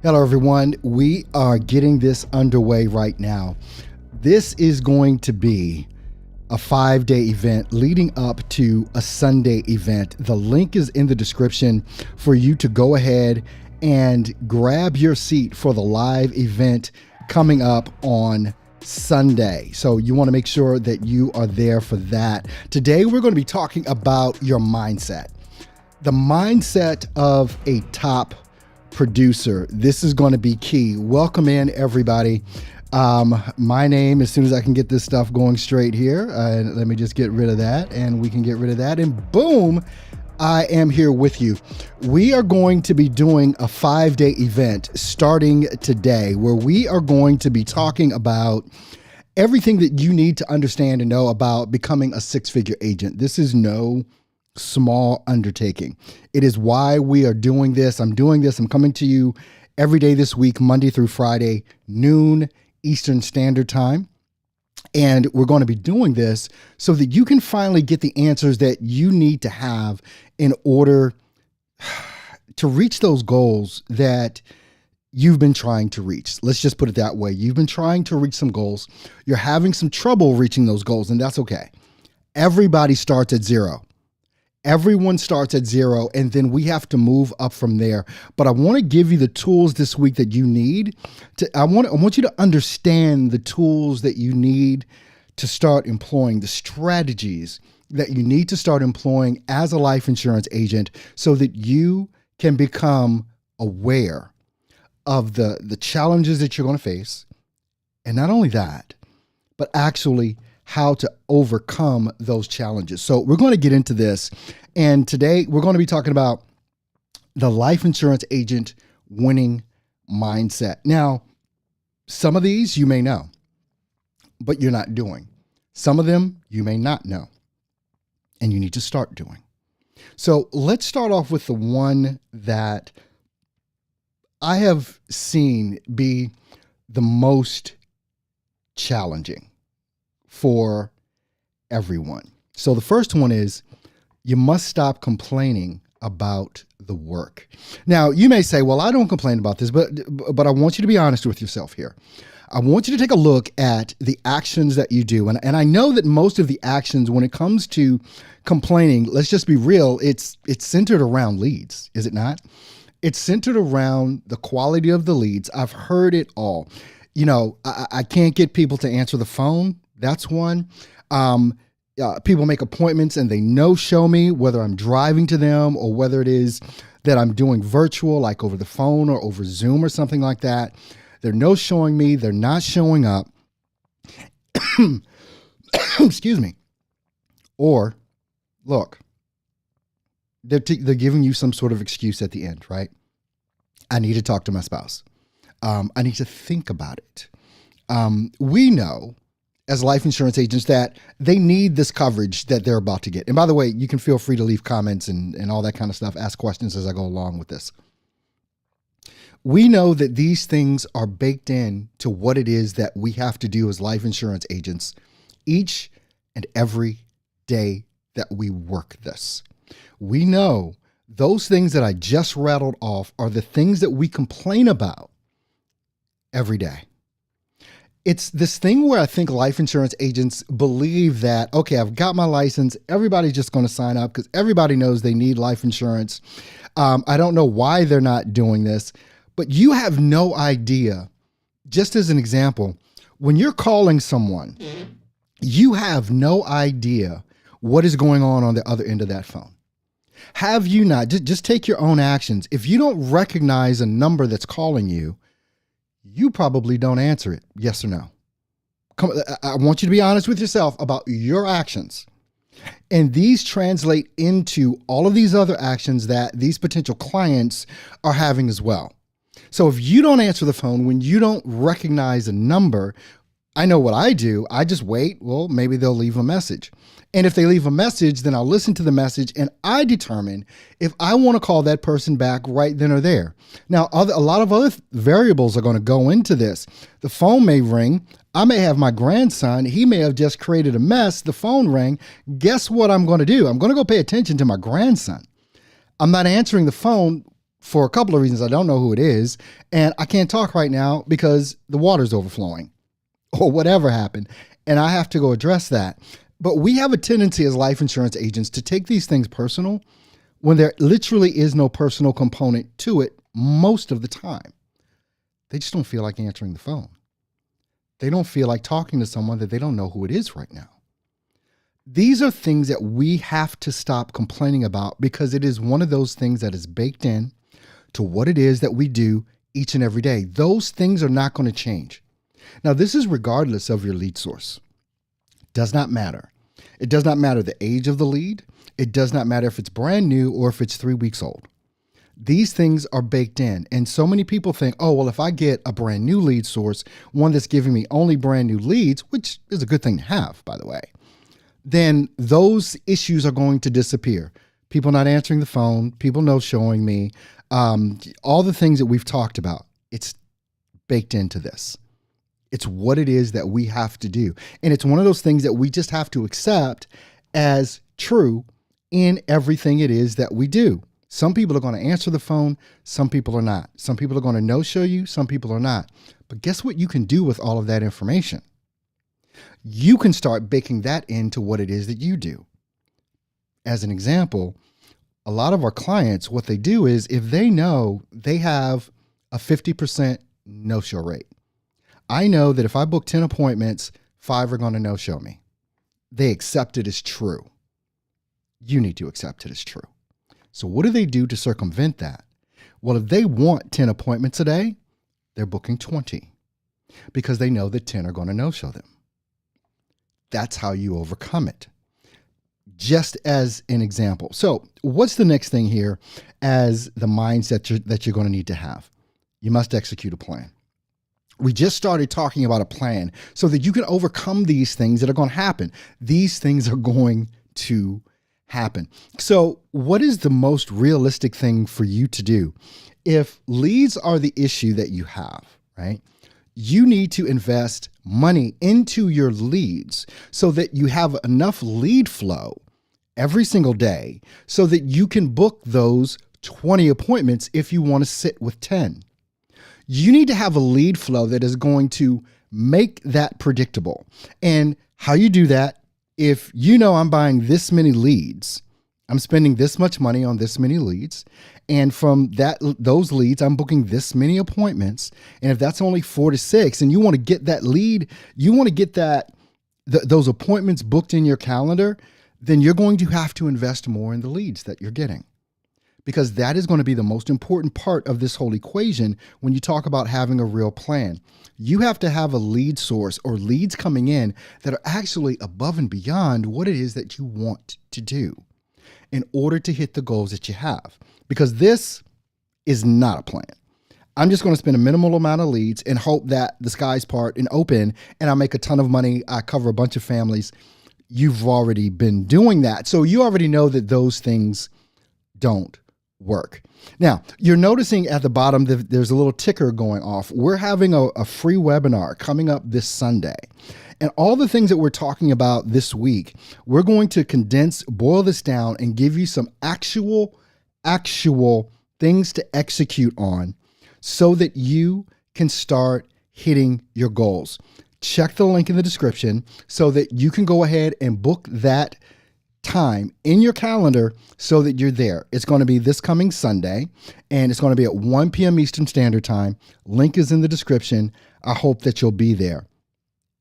Hello, everyone. We are getting this underway right now. This is going to be a 5-day event leading up to a Sunday event. The link is in the description for you to go ahead and grab your seat for the live event coming up on Sunday. So you want to make sure that you are there for that. Today, we're going to be talking about your mindset, the mindset of a top producer. This is going to be key. Welcome in, everybody. My name, as soon as I can get this stuff going straight here, let me just get rid of that, and we can get rid of that, and boom, I am here with you. We are going to be doing a 5-day event starting today where we are going to be talking about everything that you need to understand and know about becoming a six-figure agent. This is no small undertaking. It is why we are doing this. I'm coming to you every day this week, Monday through Friday, noon Eastern Standard Time. And we're going to be doing this so that you can finally get the answers that you need to have in order to reach those goals that you've been trying to reach. Let's just put it that way. You've been trying to reach some goals. You're having some trouble reaching those goals, and that's okay. Everybody starts at zero. Everyone starts at zero, and then we have to move up from there. But I want to give you the tools this week that you need I want you to understand the tools that you need to start employing, the strategies that you need to start employing as a life insurance agent so that you can become aware of the challenges that you're going to face. And not only that, but actually how to overcome those challenges. So we're going to get into this. And today we're going to be talking about the life insurance agent winning mindset. Now, some of these you may know, but you're not doing. Some of them you may not know, and you need to start doing. So let's start off with the one that I have seen be the most challenging for everyone. So the first one is you must stop complaining about the work. Now, you may say, well, I don't complain about this, but I want you to be honest with yourself here. I want you to take a look at the actions that you do. And I know that most of the actions when it comes to complaining, let's just be real, it's centered around leads, is it not? It's centered around the quality of the leads. I've heard it all. You know, I can't get people to answer the phone. That's one. People make appointments and they no-show me, whether I'm driving to them or whether it is that I'm doing virtual, like over the phone or over Zoom or something like that. They're no-showing me. They're not showing up. Excuse me. Or, look, they're giving you some sort of excuse at the end, right? I need to talk to my spouse. I need to think about it. We know as life insurance agents that they need this coverage that they're about to get. And by the way, you can feel free to leave comments and all that kind of stuff, ask questions as I go along with this. We know that these things are baked in to what it is that we have to do as life insurance agents each and every day that we work this. We know those things that I just rattled off are the things that we complain about every day. It's this thing where I think life insurance agents believe that, okay, I've got my license. Everybody's just going to sign up because everybody knows they need life insurance. I don't know why they're not doing this, but you have no idea. Just as an example, when you're calling someone, you have no idea what is going on the other end of that phone. Have you not? Just take your own actions. If you don't recognize a number that's calling you, you probably don't answer it. Yes or no? I want you to be honest with yourself about your actions. And these translate into all of these other actions that these potential clients are having as well. So if you don't answer the phone when you don't recognize a number, I know what I do. I just wait. Well, maybe they'll leave a message. And if they leave a message, then I'll listen to the message and I determine if I want to call that person back right then or there. Now, a lot of other variables are going to go into this. The phone may ring. I may have my grandson. He may have just created a mess. The phone rang. Guess what I'm going to do? I'm going to go pay attention to my grandson. I'm not answering the phone for a couple of reasons. I don't know who it is, and I can't talk right now because the water's overflowing or whatever happened, and I have to go address that. But we have a tendency as life insurance agents to take these things personal when there literally is no personal component to it most of the time. They just don't feel like answering the phone. They don't feel like talking to someone that they don't know who it is right now. These are things that we have to stop complaining about because it is one of those things that is baked in to what it is that we do each and every day. Those things are not going to change. Now, this is regardless of your lead source. Does not matter. It does not matter the age of the lead. It does not matter if it's brand new or if it's 3 weeks old. These things are baked in. And so many people think, oh, well, if I get a brand new lead source, one that's giving me only brand new leads, which is a good thing to have, by the way, then those issues are going to disappear. People not answering the phone, people no showing me, all the things that we've talked about, it's baked into this. It's what it is that we have to do. And it's one of those things that we just have to accept as true in everything it is that we do. Some people are going to answer the phone. Some people are not. Some people are going to no-show you. Some people are not. But guess what you can do with all of that information? You can start baking that into what it is that you do. As an example, a lot of our clients, what they do is if they know they have a 50% no-show rate, I know that if I book 10 appointments, 5 are going to no-show me. They accept it as true. You need to accept it as true. So what do they do to circumvent that? Well, if they want 10 appointments a day, they're booking 20 because they know that 10 are going to no-show them. That's how you overcome it. Just as an example. So what's the next thing here as the mindset that you're going to need to have? You must execute a plan. We just started talking about a plan so that you can overcome these things that are going to happen. These things are going to happen. So what is the most realistic thing for you to do? If leads are the issue that you have, right? You need to invest money into your leads so that you have enough lead flow every single day so that you can book those 20 appointments if you want to sit with 10. You need to have a lead flow that is going to make that predictable. And how you do that, if you know I'm buying this many leads, I'm spending this much money on this many leads, and from those leads, I'm booking this many appointments. And if that's only 4 to 6, and you want to get that lead, you want to get those appointments booked in your calendar, then you're going to have to invest more in the leads that you're getting. Because that is going to be the most important part of this whole equation when you talk about having a real plan. You have to have a lead source or leads coming in that are actually above and beyond what it is that you want to do in order to hit the goals that you have. Because this is not a plan. I'm just going to spend a minimal amount of leads and hope that the sky's part and open and I make a ton of money. I cover a bunch of families. You've already been doing that. So you already know that those things don't work. Now, you're noticing at the bottom that there's a little ticker going off. We're having a free webinar coming up this Sunday. And all the things that we're talking about this week, we're going to condense, boil this down, and give you some actual things to execute on so that you can start hitting your goals. Check the link in the description so that you can go ahead and book that time in your calendar so that you're there. It's going to be this coming Sunday, and it's going to be at 1 p.m. Eastern Standard Time. Link is in the description. I hope that you'll be there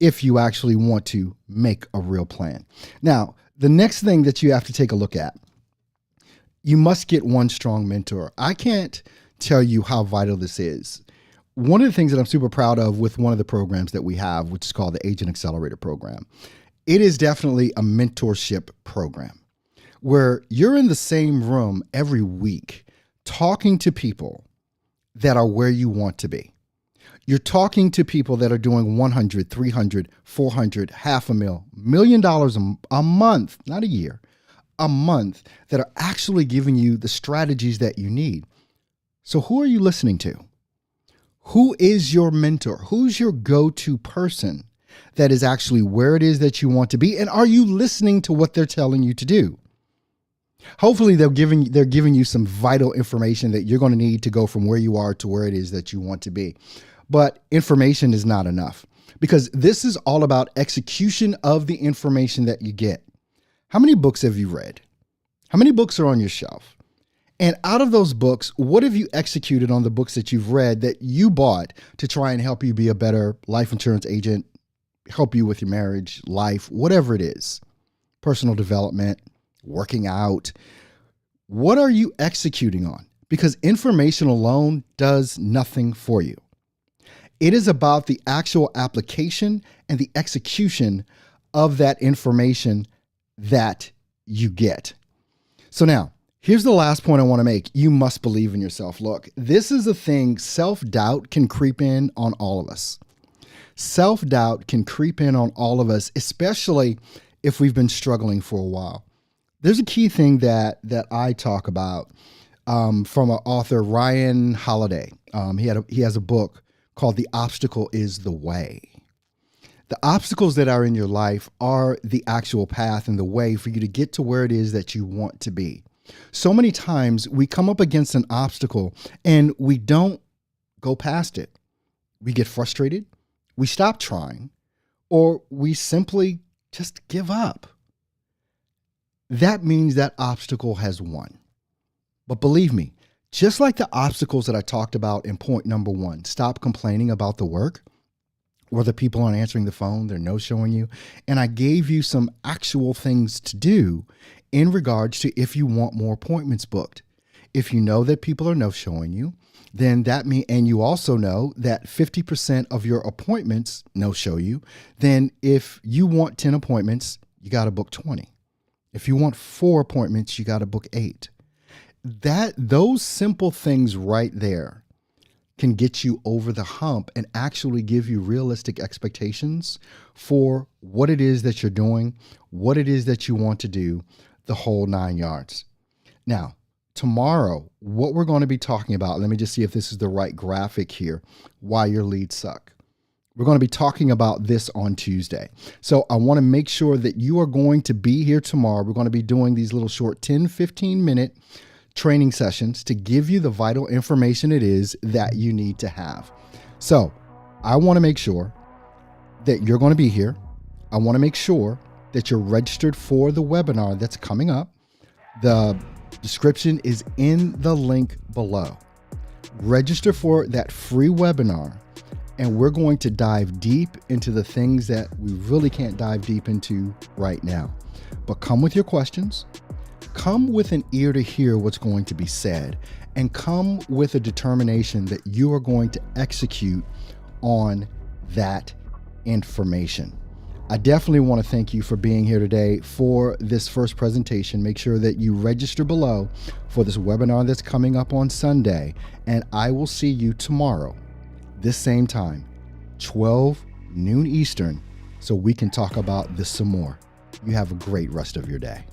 if you actually want to make a real plan. Now, the next thing that you have to take a look at, you must get one strong mentor. I can't tell you how vital this is. One of the things that I'm super proud of with one of the programs that we have, which is called the Agent Accelerator Program, it is definitely a mentorship program where you're in the same room every week talking to people that are where you want to be. You're talking to people that are doing 100, 300, 400, $500,000, $1 million a month, not a year, a month, that are actually giving you the strategies that you need. So who are you listening to? Who is your mentor? Who's your go-to person that is actually where it is that you want to be? And are you listening to what they're telling you to do? Hopefully they're giving you some vital information that you're going to need to go from where you are to where it is that you want to be. But information is not enough, because this is all about execution of the information that you get. How many books have you read? How many books are on your shelf? And out of those books, what have you executed on the books that you've read that you bought to try and help you be a better life insurance agent, help you with your marriage, life, whatever it is, personal development, working out? What are you executing on? Because information alone does nothing for you. It is about the actual application and the execution of that information that you get. So now, here's the last point I want to make. You must believe in yourself. Look, this is a thing. Self-doubt can creep in on all of us. Self-doubt can creep in on all of us, especially if we've been struggling for a while. There's a key thing that I talk about from an author, Ryan Holiday. He has a book called The Obstacle is the Way. The obstacles that are in your life are the actual path and the way for you to get to where it is that you want to be. So many times we come up against an obstacle and we don't go past it. We get frustrated, we stop trying, or we simply just give up. That means that obstacle has won. But believe me, just like the obstacles that I talked about in point number 1, stop complaining about the work, or the people aren't answering the phone, they're no-showing you. And I gave you some actual things to do in regards to if you want more appointments booked. If you know that people are no-showing you, then that means, and you also know that 50% of your appointments no-show you, then if you want 10 appointments, you got to book 20. If you want 4 appointments, you got to book 8. Those simple things right there can get you over the hump and actually give you realistic expectations for what it is that you're doing, what it is that you want to do, the whole 9 yards. Now, tomorrow, what we're going to be talking about, let me just see if this is the right graphic here, why your leads suck. We're going to be talking about this on Tuesday. So I want to make sure that you are going to be here tomorrow. We're going to be doing these little short 10, 15-minute training sessions to give you the vital information it is that you need to have. So I want to make sure that you're going to be here. I want to make sure that you're registered for the webinar that's coming up. The description is in the link below. Register for that free webinar, and we're going to dive deep into the things that we really can't dive deep into right now. But come with your questions. Come with an ear to hear what's going to be said, and come with a determination that you are going to execute on that information. I definitely want to thank you for being here today for this first presentation. Make sure that you register below for this webinar that's coming up on Sunday, and I will see you tomorrow, this same time, 12 noon Eastern, so we can talk about this some more. You have a great rest of your day.